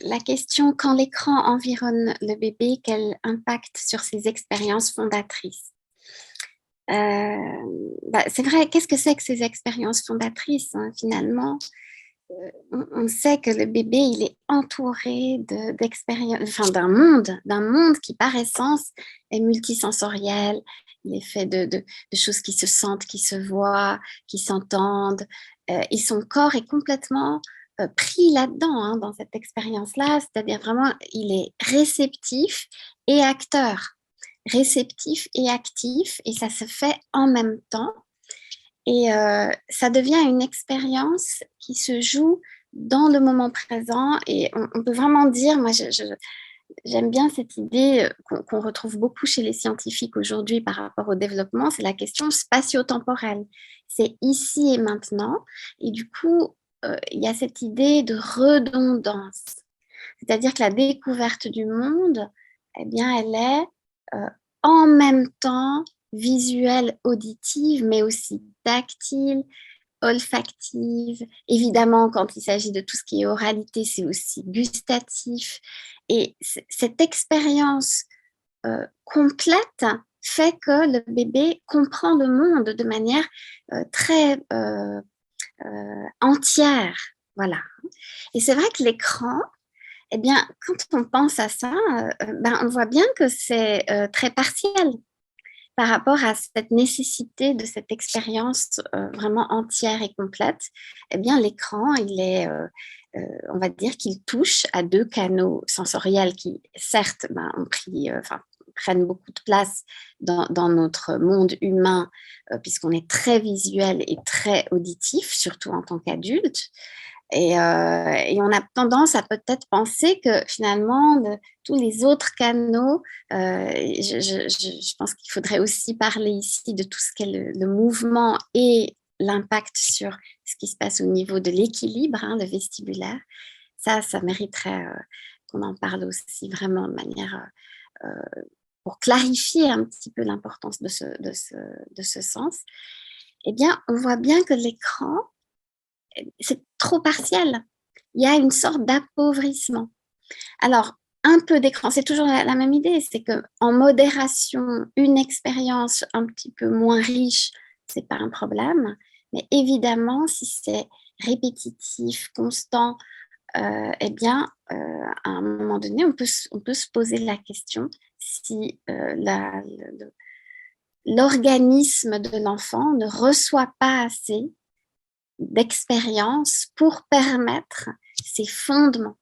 La question, quand l'écran environne le bébé, quel impact sur ses expériences fondatrices? C'est vrai, qu'est-ce que c'est que ces expériences fondatrices, hein, finalement? On sait que le bébé, il est entouré d'expériences, enfin, d'un monde qui, par essence, est multisensoriel. Il est fait de choses qui se sentent, qui se voient, qui s'entendent. Et son corps est complètement pris là-dedans, hein, dans cette expérience-là. C'est-à-dire vraiment, il est réceptif et acteur. Réceptif et actif, et ça se fait en même temps. Et ça devient une expérience qui se joue dans le moment présent. Et on peut vraiment dire, moi j'aime bien cette idée qu'on retrouve beaucoup chez les scientifiques aujourd'hui par rapport au développement, c'est la question spatio-temporelle. C'est ici et maintenant. Et du coup, il y a cette idée de redondance. C'est-à-dire que la découverte du monde, eh bien, elle est en même temps visuelle, auditive, mais aussi tactile, olfactive. Évidemment, quand il s'agit de tout ce qui est oralité, c'est aussi gustatif. Et cette expérience complète fait que le bébé comprend le monde de manière très entière. Voilà. Et c'est vrai que l'écran, eh bien, quand on pense à ça, on voit bien que c'est très partiel par rapport à cette nécessité de cette expérience vraiment entière et complète. Eh bien, l'écran, on va dire qu'il touche à deux canaux sensoriels qui, certes, prennent beaucoup de place dans notre monde humain, puisqu'on est très visuel et très auditif, surtout en tant qu'adulte. Et on a tendance à peut-être penser que finalement, tous les autres canaux, je pense qu'il faudrait aussi parler ici de tout ce qu'est le mouvement et l'impact sur ce qui se passe au niveau de l'équilibre, hein, le vestibulaire. Ça mériterait qu'on en parle aussi vraiment de manière pour clarifier un petit peu l'importance de ce sens. Eh bien, on voit bien que l'écran, c'est trop partiel. Il y a une sorte d'appauvrissement. Alors, un peu d'écran, c'est toujours la même idée, c'est qu'en modération, une expérience un petit peu moins riche, c'est pas un problème. Mais évidemment, si c'est répétitif, constant, eh bien, à un moment donné, on peut se poser la question si l'organisme de l'enfant ne reçoit pas assez d'expérience pour permettre ces fondements.